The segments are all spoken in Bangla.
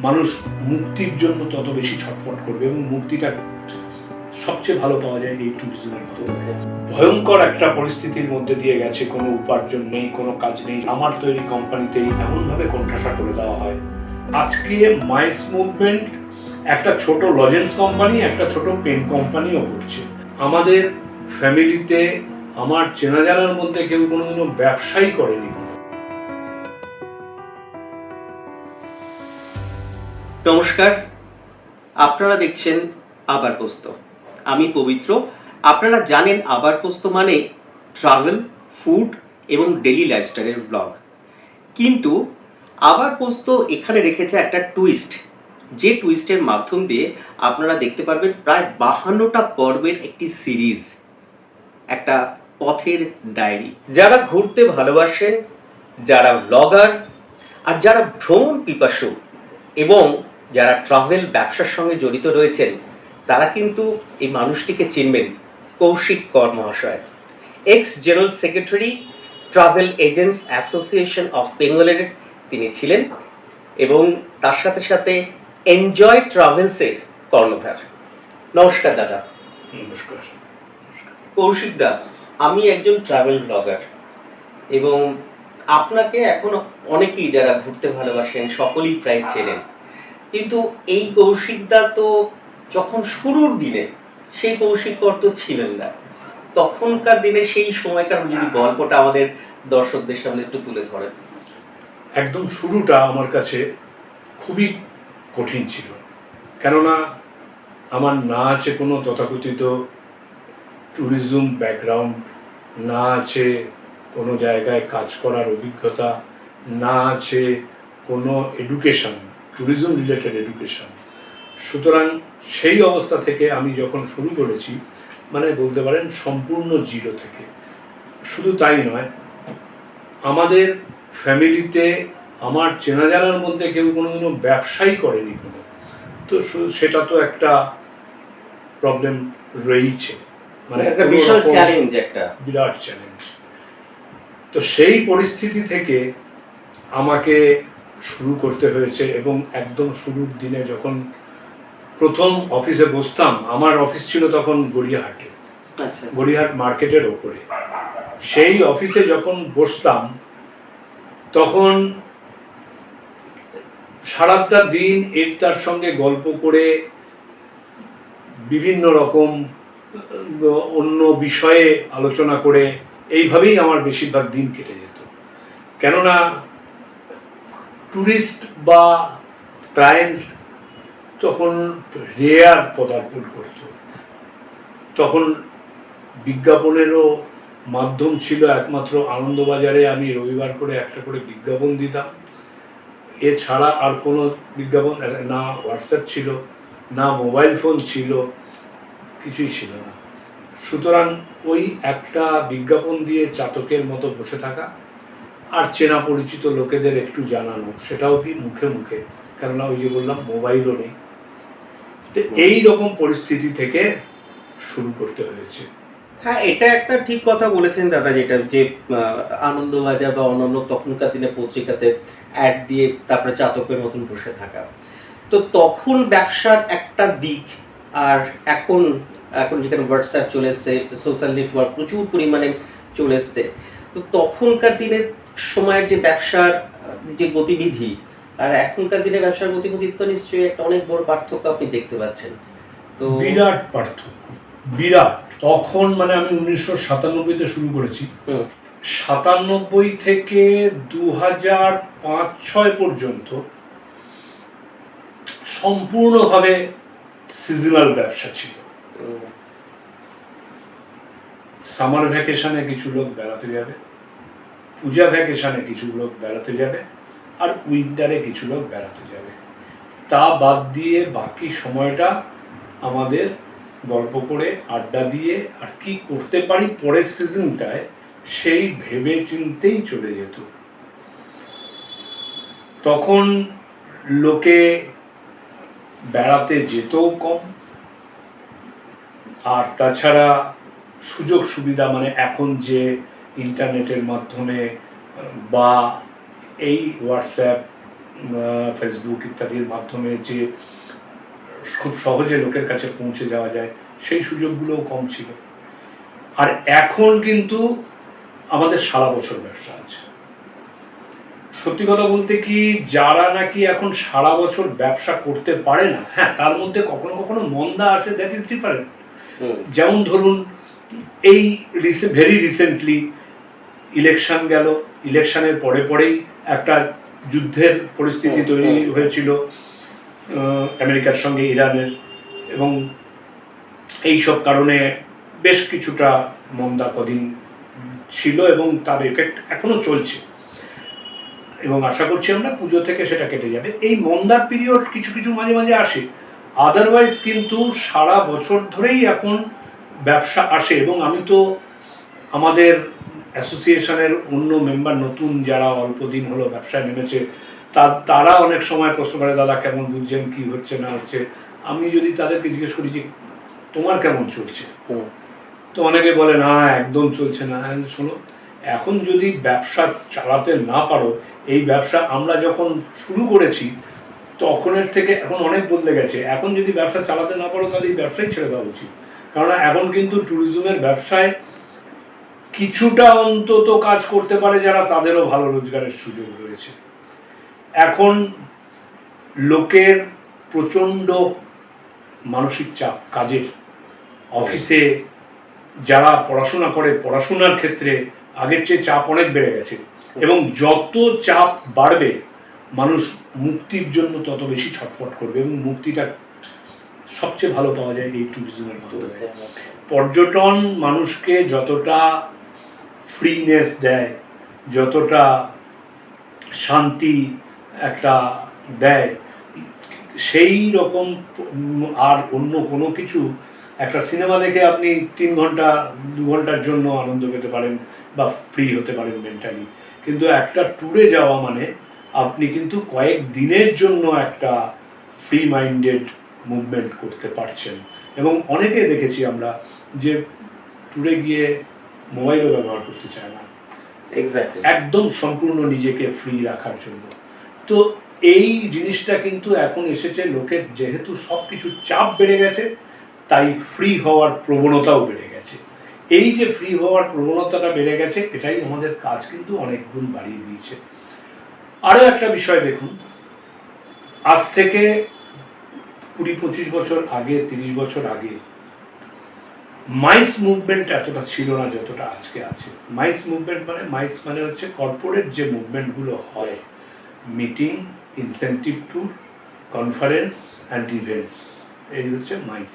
মানুষ মুক্তির জন্য তত বেশি ছটফট করবে, এবং মুক্তিটা সবচেয়ে ভালো পাওয়া যায় এই ট্যুরিজমের মাধ্যমে। ভয়ঙ্কর একটা পরিস্থিতির মধ্যে দিয়ে গেছে, কোনো উপার্জন নেই, কোনো কাজ নেই। আমার তৈরি কোম্পানিতেই এমনভাবে কোণঠাসা করে দেওয়া হয়। আজকে মাইস মুভমেন্ট একটা ছোট লজেন্স কোম্পানি, একটা ছোট পেন কোম্পানিও করছে। আমাদের ফ্যামিলিতে আমার চেনা জানার মধ্যে কেউ কোনোদিনও ব্যবসাই করেনি। নমস্কার, আপনারা দেখছেন আবার পোস্ত। আমি পবিত্র। আপনারা জানেন আবার পোস্ত মানে ট্রাভেল, ফুড এবং ডেইলি লাইফস্টাইলের ব্লগ। কিন্তু আবার পোস্ত এখানে রেখেছে একটা টুইস্ট, যে টুইস্টের মাধ্যম দিয়ে আপনারা দেখতে পারবেন প্রায় 52টা পর্বের একটি সিরিজ, একটা পথের ডায়েরি। যারা ঘুরতে ভালোবাসেন, যারা ব্লগার, আর যারা ভ্রমণ পিপাসু এবং যারা ট্রাভেল ব্যবসার সঙ্গে জড়িত রয়েছেন, তারা কিন্তু এই মানুষটিকে চিনবেন, কৌশিক কর মহাশয়, x general secretary, travel agents association of বেঙ্গলের তিনি ছিলেন, এবং তার সাথে সাথে এনজয় ট্রাভেলসের কর্ণধার। নমস্কার দাদা। নমস্কার। কৌশিক দা, আমি একজন ট্রাভেল ব্লগার, এবং আপনাকে এখন অনেকেই যারা ঘুরতে ভালোবাসেন সকলেই প্রায় চেনেন। কিন্তু এই কৌশিকদা তো যখন শুরুর দিনে সেই কৌশিক কর তো ছিলেন না। তখনকার দিনে সেই সময়কার যদি গল্পটা আমাদের দর্শকদের সামনে একটু তুলে ধরেন। একদম শুরুটা আমার কাছে খুবই কঠিন ছিল, কেননা আমার না আছে কোনো তথাকথিত ট্যুরিজম ব্যাকগ্রাউন্ড, না আছে কোনো জায়গায় কাজ করার অভিজ্ঞতা, না আছে কোনো এডুকেশন, ট্যুরিজম রিলেটেড এডুকেশন। সুতরাং সেই অবস্থা থেকে আমি যখন শুরু করেছি, মানে বলতে পারেন সম্পূর্ণ জিরো থেকে। শুধু তাই নয়, আমাদের ফ্যামিলিতে আমার চেনা জানার মধ্যে কেউ কোনোদিনও ব্যবসাই করেনি কোনো, তো সেটা তো একটা প্রবলেম রয়েছে, মানে একটা বিশাল চ্যালেঞ্জ, একটা বিরাট চ্যালেঞ্জ। তো সেই পরিস্থিতি থেকে আমাকে শুরু করতে হয়েছে, এবং একদম শুরুর দিনে যখন প্রথম অফিসে বসতাম, আমার অফিস ছিল তখন গড়িয়াহাটে, গড়িয়াহাট মার্কেটের ওপরে। সেই অফিসে যখন বসতাম তখন সারাটা দিন এর তার সঙ্গে গল্প করে বিভিন্ন রকম অন্য বিষয়ে আলোচনা করে এইভাবেই আমার বেশিরভাগ দিন কেটে যেত। কেননা ট্যুরিস্ট বা ক্লায়েন্ট তখন রেয়ার পদার্পণ করত। তখন বিজ্ঞাপনেরও মাধ্যম ছিল একমাত্র আনন্দবাজারে আমি রবিবার করে একটা করে বিজ্ঞাপন দিতাম। এছাড়া আর কোনো বিজ্ঞাপন, না হোয়াটসঅ্যাপ ছিল, না মোবাইল ফোন ছিল, কিছুই ছিল না। সুতরাং ওই একটা বিজ্ঞাপন দিয়ে চাতকের মতো বসে থাকা, আর চেনা পরিচিত লোকেদের একটু জানানো, সেটাও কি মুখে মুখে, কেননা ওই যে বললাম মোবাইলও নেই। তো এই রকম পরিস্থিতি থেকে শুরু করতে হয়েছে। হ্যাঁ, এটা একটা ঠিক কথা বলেছেন দাদা, যেটা যে আনন্দবাজার বা অন্যান্য তখনকার দিনে পত্রিকাতে অ্যাড দিয়ে তারপরে চাতকের মতন বসে থাকা, তো তখন ব্যবসার একটা দিক। আর এখন এখন যেখানে হোয়াটসঅ্যাপ চলে এসছে, সোশ্যাল নেটওয়ার্ক প্রচুর পরিমাণে চলে এসছে, তো তখনকার দিনের সময়ের যে ব্যবসার যে গতিবিধি আর এখনকার দিনে ব্যবসার গতিবিধি তো নিশ্চয়ই একটা অনেক বড় পার্থক্য আপনি দেখতে পাচ্ছেন। তো বিরাট পার্থক্য, বিরাট। তখন মানে আমি 1997-তে শুরু করেছি, 97 থেকে 2005-06 পর্যন্ত সম্পূর্ণভাবে সিজনাল ব্যবসা ছিল। সামার ভ্যাকেশনে কিছু লোক বেড়াতে যাবে, পূজা ভ্যাকেশনে কিছু লোক বেড়াতে যাবে, আর উইন্টারে কিছু লোক বেড়াতে যাবে। তা বাদ দিয়ে বাকি সময়টা আমাদের গল্প করে আড্ডা দিয়ে আর কি করতে পারি পরের সিজনটায়, সেই ভেবে চিন্তেই চলে যেত। তখন লোকে বেড়াতে যেতেও কম, আর তাছাড়া সুযোগ সুবিধা, মানে এখন যে ইন্টারনেটের মাধ্যমে বা এই হোয়াটসঅ্যাপ ফেসবুক ইত্যাদির মাধ্যমে যে খুব সহজে লোকের কাছে পৌঁছে যাওয়া যায় সেই সুযোগগুলোও কম ছিল। আর এখন কিন্তু আমাদের সারা বছর ব্যবসা আছে। সত্যি কথা বলতে কি, যারা নাকি এখন সারা বছর ব্যবসা করতে পারে না, হ্যাঁ তার মধ্যে কখনো কখনো মন্দা আসে, দ্যাট ইজ ডিফারেন্ট। যেমন ধরুন এই ভেরি রিসেন্টলি ইলেকশন গেল, ইলেকশনের পরে পরেই একটা যুদ্ধের পরিস্থিতি তৈরি হয়েছিল আমেরিকার সঙ্গে ইরানের, এবং এই সব কারণে বেশ কিছুটা মন্দা কদিন ছিল এবং তার এফেক্ট এখনো চলছে, এবং আশা করছি আমরা পুজো থেকে সেটা কেটে যাবে। এই মন্দার পিরিয়ড কিছু কিছু মাঝে মাঝে আসে, আদারওয়াইজ কিন্তু সারা বছর ধরেই এখন ব্যবসা আসে। এবং আমি তো আমাদের অ্যাসোসিয়েশনের অন্য মেম্বার নতুন যারা অল্প দিন হলো ব্যবসায় নেমেছে, তারা অনেক সময় প্রশ্ন করে, দাদা কেমন বুঝছেন, কি হচ্ছে না হচ্ছে। আমি যদি তাদেরকে জিজ্ঞেস করি যে তোমার কেমন চলছে, তো অনেকে বলে না একদম চলছে না। শোনো, এখন যদি ব্যবসা চালাতে না পারো, এই ব্যবসা আমরা যখন শুরু করেছি তখনের থেকে এখন অনেক বদলে গেছে। এখন যদি ব্যবসা চালাতে না পারো তাহলে এই ব্যবসাই ছেড়ে দেওয়া উচিত। কারণ এখন কিন্তু ট্যুরিজমের ব্যবসায় কিছুটা অন্তত কাজ করতে পারে যারা, তাদেরও ভালো রোজগারের সুযোগ রয়েছে। এখন লোকের প্রচণ্ড মানসিক চাপ কাজের, অফিসে যারা পড়াশোনা করে পড়াশোনার ক্ষেত্রে আগের চেয়ে চাপ অনেক বেড়ে গেছে, এবং যত চাপ বাড়বে মানুষ মুক্তির জন্য তত বেশি ছটফট করবে, এবং মুক্তিটা সবচেয়ে ভালো পাওয়া যায় এই ট্যুরিজমের মাধ্যমে। পর্যটন মানুষকে যতটা ফ্রিনেস দেয়, যতটা শান্তি একটা দেয়, সেই রকম আর অন্য কোনো কিছু, একটা সিনেমা দেখে আপনি 3 ঘন্টা 2 ঘন্টার জন্য আনন্দ পেতে পারেন বা ফ্রি হতে পারেন মেন্টালি, কিন্তু একটা ট্যুরে যাওয়া মানে আপনি কিন্তু কয়েক দিনের জন্য একটা ফ্রি মাইন্ডেড মুভমেন্ট করতে পারছেন। এবং অনেকে দেখেছি আমরা যে ট্যুরে গিয়ে মোবাইলও ব্যবহার করতে চায় না, এক্স্যাক্টলি, একদম সম্পূর্ণ নিজেকে ফ্রি রাখার জন্য। তো এই জিনিসটা কিন্তু এখন এসেছে, লোকের যেহেতু সব কিছু চাপ বেড়ে গেছে, তাই ফ্রি হওয়ার প্রবণতাও বেড়ে গেছে। এই যে ফ্রি হওয়ার প্রবণতাটা বেড়ে গেছে, এটাই আমাদের কাজ কিন্তু অনেক গুণ বাড়িয়ে দিয়েছে। আরও একটা বিষয় দেখুন, আজ থেকে 20-25 বছর আগে, 30 বছর আগে মাইস মুভমেন্ট এতটা ছিল না যতটা আজকে আছে। মাইস মুভমেন্ট মানে হচ্ছে কর্পোরেট যে মুভমেন্টগুলো হয়, meeting, incentive tour, conference and events, এই হচ্ছে মাইস।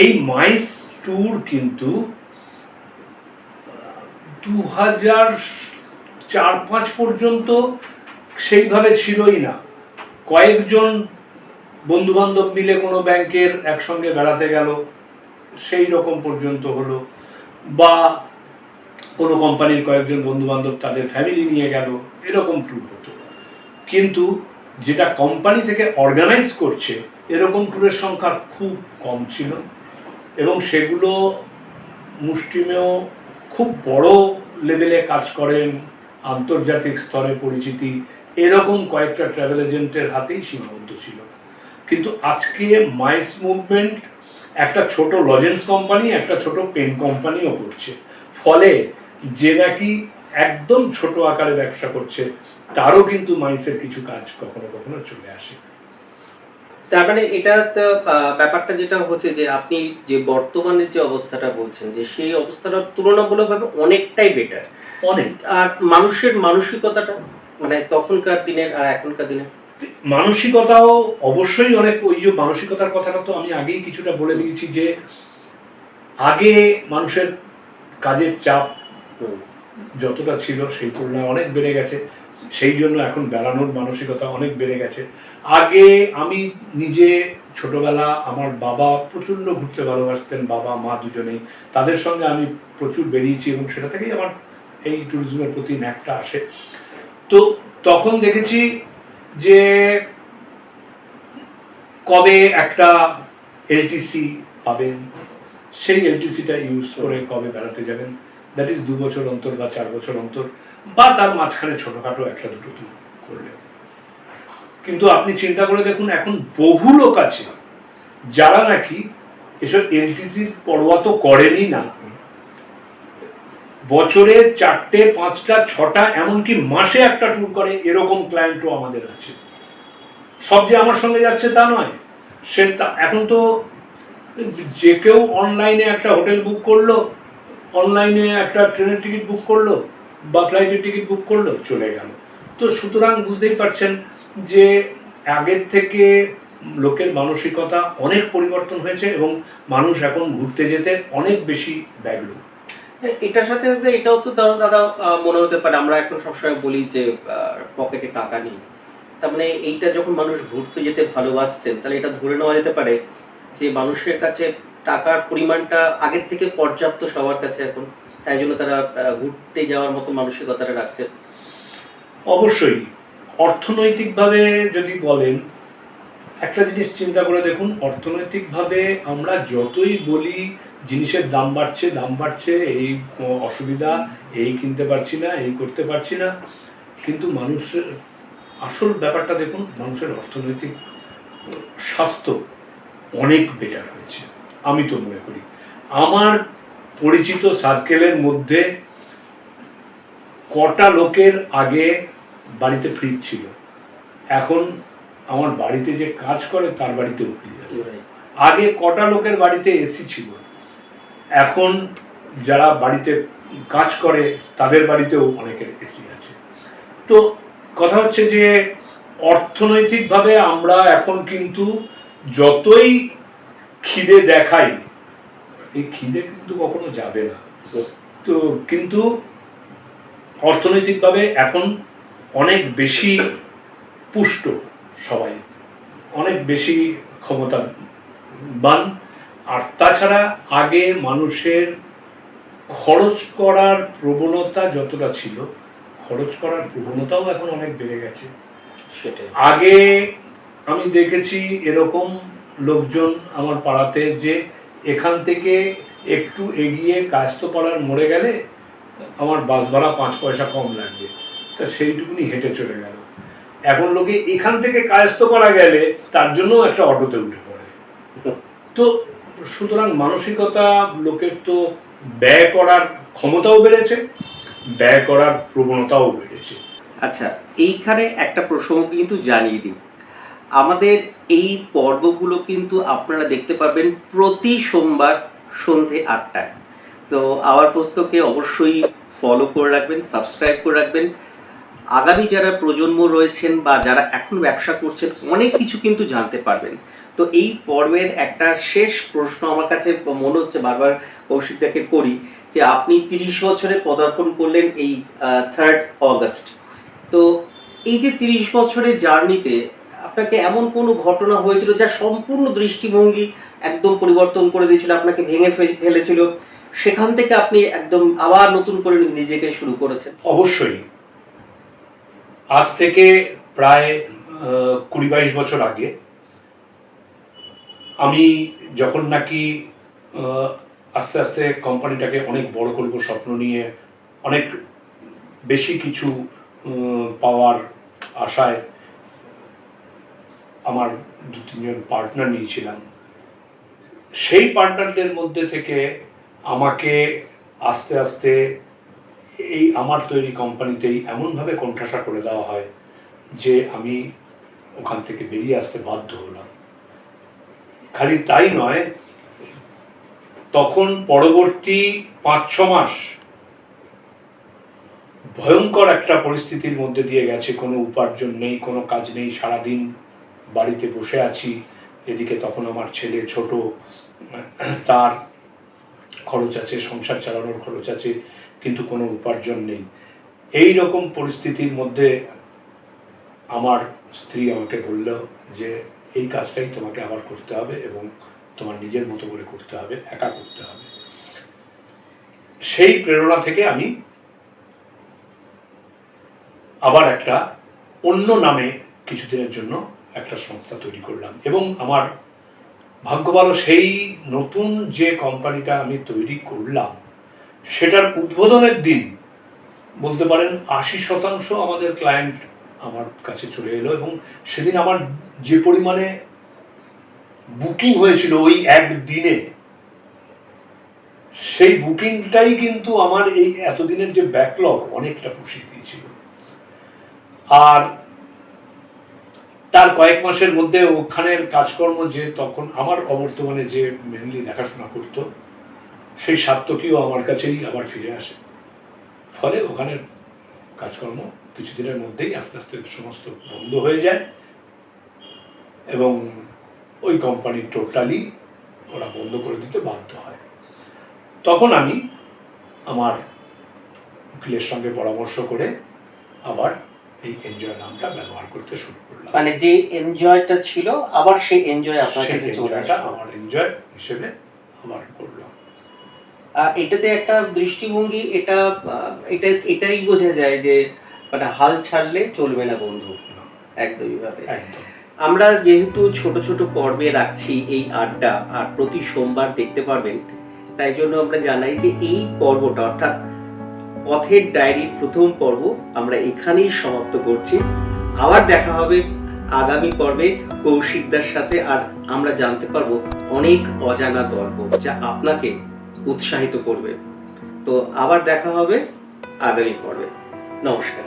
এই মাইস ট্যুর কিন্তু 2004-05 পর্যন্ত সেইভাবে ছিলই না। কয়েকজন বন্ধুবান্ধব মিলে কোনো ব্যাংকের একসঙ্গে বেড়াতে গেল, সেই রকম পর্যন্ত হলো, বা কোনো কোম্পানির কয়েকজন বন্ধুবান্ধব তাদের ফ্যামিলি নিয়ে গেল, এরকম ট্যুর হতো। কিন্তু যেটা কোম্পানি থেকে অর্গানাইজ করছে এরকম ট্যুরের সংখ্যা খুব কম ছিল, এবং সেগুলো মুষ্টিমেয় খুব বড় লেভেলে কাজ করেন, আন্তর্জাতিক স্তরে পরিচিতি, এরকম কয়েকটা ট্রাভেল এজেন্টের হাতেই সীমাবদ্ধ ছিল। কিন্তু আজকে মাইস মুভমেন্ট একটা ছোট লজেন্স কোম্পানি, একটা ছোট পেন কোম্পানিও করছে। ফলে যে নাকি একদম ছোট আকারে ব্যবসা করছে তারও কিন্তু মাইসের কিছু কাজ কখনো কখনো চলে আসে। তার মানে এটা তো ব্যাপারটা যেটা হচ্ছে যে আপনি যে বর্তমানে যে অবস্থাটা বলছেন, যে সেই অবস্থাটা তুলনামূলকভাবে অনেকটাই বেটার, অনেক। আর মানুষের মানসিকতাটা মানে তখনকার দিনের আর এখনকার দিনের মানসিকতাও অবশ্যই অনেক, ওই যে মানসিকতার কথাটা তো আমি আগেই কিছুটা বলে দিয়েছি, যে আগে মানুষের কাজের চাপ যতটা ছিল সেই তুলনায় অনেক বেড়ে গেছে, সেই জন্য এখন বেড়ানোর মানসিকতা অনেক বেড়ে গেছে। আগে আমি নিজে ছোটবেলা, আমার বাবা প্রচণ্ড ঘুরতে ভালোবাসতেন, বাবা মা দুজনেই, তাদের সঙ্গে আমি প্রচুর বেরিয়েছি, এবং সেটা থেকেই আমার এই ট্যুরিজমের প্রতি ন্যাকটা আসে। তো তখন দেখেছি যে কবে একটা এলটিসি পাবেন, সেই এলটিসিটা ইউজ করে কবে বেড়াতে যাবেন, দ্যাট ইজ 2 বছর অন্তর বা 4 বছর অন্তর, বা তার মাঝখানে ছোটোখাটো একটা দুটো ট্যুর করলে। কিন্তু আপনি চিন্তা করে দেখুন, এখন বহু লোক আছে যারা নাকি এসব এলটিসির পরোয়া তো করেনি না, বছরে 4টে 5টা 6টা এমনকি মাসে একটা ট্যুর করে, এরকম ক্লায়েন্টও আমাদের আছে। সব যে আমার সঙ্গে যাচ্ছে তা নয়, এখন তো যে কেউ অনলাইনে একটা হোটেল বুক করলো, অনলাইনে একটা ট্রেনের টিকিট বুক করলো বা ফ্লাইটের টিকিট বুক করলো, চলে গেল। তো সুতরাং বুঝতেই পারছেন যে আগের থেকে লোকের মানসিকতা অনেক পরিবর্তন হয়েছে এবং মানুষ এখন ঘুরতে যেতে অনেক বেশি ব্যগ্র। এটার সাথে সাথে এটাও তো ধরো দাদা মনে হতে পারে, আমরা এখন সবসময় বলি যে পকেটে টাকা নেই, তার মানে এইটা যখন মানুষ ঘুরতে যেতে ভালোবাসছেন, তাহলে এটা ধরে নেওয়া যেতে পারে যে মানুষের কাছে টাকার পরিমাণটা আগের থেকে পর্যাপ্ত সবার কাছে এখন, তাই জন্য তারা ঘুরতে যাওয়ার মতো মানসিকতাটা রাখছে। অবশ্যই অর্থনৈতিকভাবে যদি বলেন, একটা জিনিস চিন্তা করে দেখুন, অর্থনৈতিকভাবে আমরা যতই বলি জিনিসের দাম বাড়ছে, এই অসুবিধা, এই কিনতে পারছি না, এই করতে পারছি না, কিন্তু মানুষের আসল ব্যাপারটা দেখুন, মানুষের অর্থনৈতিক স্বাস্থ্য অনেক বেটার হয়েছে। আমি তো মনে করি আমার পরিচিত সার্কেলের মধ্যে কটা লোকের আগে বাড়িতে ফ্রিজ ছিল, এখন আমার বাড়িতে যে কাজ করে তার বাড়িতেও ফ্রিজ আছে। আগে কটা লোকের বাড়িতে এসি ছিল, এখন যারা বাড়িতে কাজ করে তাদের বাড়িতেও অনেকের এসি আছে। তো কথা হচ্ছে যে অর্থনৈতিকভাবে আমরা এখন কিন্তু যতই খিদে দেখাই, এই খিদে কিন্তু কখনো যাবে না। তো কিন্তু অর্থনৈতিকভাবে এখন অনেক বেশি পুষ্ট, সবাই অনেক বেশি ক্ষমতাবান। আর তাছাড়া আগে মানুষের খরচ করার প্রবণতা যতটা ছিল, খরচ করার প্রবণতাও এখন অনেক বেড়ে গেছে। সেটাই আগে আমি দেখেছি এরকম লোকজন আমার পাড়াতে যে এখান থেকে একটু এগিয়ে কায়স্থপাড়ার মোড়ে গেলে আমার বাস ভাড়া 5 পয়সা কম লাগবে, তা সেইটুকুনি হেঁটে চলে গেল। এখন লোকে এখান থেকে কায়স্থপাড়া গেলে তার জন্য একটা অটোতে উঠে পড়ে। তো সুতরাং মানসিকতা লোকের তো ব্যয় করার ক্ষমতাও বেড়েছে, ব্যয় করার প্রবণতাও বেড়েছে। আচ্ছা, এইখানে একটা প্রসঙ্গ কিন্তু জানিয়ে দিই, আমাদের এই পর্বগুলো কিন্তু আপনারা দেখতে পাবেন প্রতি সোমবার সন্ধে 8টায়। তো আওয়ার পুস্তকে অবশ্যই ফলো করে রাখবেন, সাবস্ক্রাইব করে রাখবেন। আগামী যারা প্রজন্ম রয়েছেন বা যারা এখন ব্যবসা করছেন, অনেক কিছু কিন্তু জানতে পারবেন। তো এই পর্বের একটা শেষ প্রশ্ন আমার কাছে মনে হচ্ছে বারবার কৌশিকদাকে করি, যে আপনি 30 বছরে পদার্পণ করলেন এই 3rd অগস্ট। তো এই যে 30 বছরের জার্নিতে আপনাকে এমন কোনো ঘটনা হয়েছিল যা সম্পূর্ণ দৃষ্টিভঙ্গি একদম পরিবর্তন করে দিয়েছিল, আপনাকে ভেঙে ফেলেছিল, সেখান থেকে আপনি একদম আবার নতুন করে নিজেকে শুরু করেছেন? অবশ্যই। আজ থেকে প্রায় 20-22 বছর আগে আমি যখন নাকি আস্তে আস্তে কোম্পানিটাকে অনেক বড় করব স্বপ্ন নিয়ে, অনেক বেশি কিছু পাওয়ার আশায় আমার 2-3 জন পার্টনার নিয়েছিলাম, সেই পার্টনারদের মধ্যে থেকে আমাকে আস্তে আস্তে এই আমার তৈরি কোম্পানিতেই এমনভাবে কোণঠাসা করে দেওয়া হয় যে আমি ওখান থেকে বেরিয়ে আসতে বাধ্য হলাম। খালি তাই নয়, তখন পরবর্তী 5-6 মাস ভয়ঙ্কর একটা পরিস্থিতির মধ্যে দিয়ে গেছে। কোনো উপার্জন নেই, কোনো কাজ নেই, সারাদিন বাড়িতে বসে আছি। এদিকে তখন আমার ছেলে ছোট, তার খরচ আছে, সংসার চালানোর খরচ আছে, কিন্তু কোনো উপার্জন নেই। এই রকম পরিস্থিতির মধ্যে আমার স্ত্রী আমাকে বলল যে এই কাজটাই তোমাকে আবার করতে হবে এবং তোমার নিজের মতো করে করতে হবে, একা করতে হবে। সেই প্রেরণা থেকে আমি আবার একটা অন্য নামে কিছুদিনের জন্য একটা সংস্থা তৈরি করলাম এবং আমার ভাগ্য ভালো, সেই নতুন যে কোম্পানিটা আমি তৈরি করলাম সেটার উদ্বোধনের দিন বলতে পারেন 80% আমাদের ক্লায়েন্ট আমার কাছে চলে এলো, এবং সেদিন আমার যে পরিমাণে বুকিং হয়েছিল ওই একদিনে, সেই বুকিংটাই কিন্তু আমার এই এতদিনের যে ব্যাকলগ অনেকটা পুষিয়ে দিয়েছিল। আর তার কয়েক মাসের মধ্যে ওখানের কাজকর্ম, যে তখন আমার অবর্তমানে যে মেনলি দেখাশোনা করতো, সেই সার্থকীও আমার কাছেই আবার ফিরে আসে। ফলে ওখানের কাজকর্ম কিছুদিনের মধ্যেই আস্তে আস্তে সমস্ত বন্ধ হয়ে যায়, এবং ওই কোম্পানি টোটালি ওরা বন্ধ করে দিতে বাধ্য হয়। তখন আমি আমার উকিলের সঙ্গে পরামর্শ করে আবার এই এনজয় নামটা ব্যবহার করতে শুরু করলাম। মানে যে এনজয়টা ছিল আবার সেই এনজয় আপনার সেই কাছে চলে এনজয়টা আসলো। আমার এনজয় হিসেবে আবার করলাম। আর এটাতে একটা দৃষ্টিভঙ্গি, এটাই বোঝা যায় যে মানে হাল ছাড়লে চলবে না বন্ধু, একদমই ভাবে। একদম। আমরা যেহেতু ছোট ছোট পর্বে রাখছি এই আড্ডা, আর প্রতি সোমবার দেখতে পারবেন, তাই জন্য আমরা জানাই যে এই পর্বটা অর্থাৎ পথের ডায়েরির প্রথম পর্ব আমরা এখানেই সমাপ্ত করছি। আবার দেখা হবে আগামী পর্বে কৌশিকদার সাথে, আর আমরা জানতে পারবো অনেক অজানা গল্প যা আপনাকে উৎসাহিত করবে। তো আবার দেখা হবে আগামী পর্বে। নমস্কার।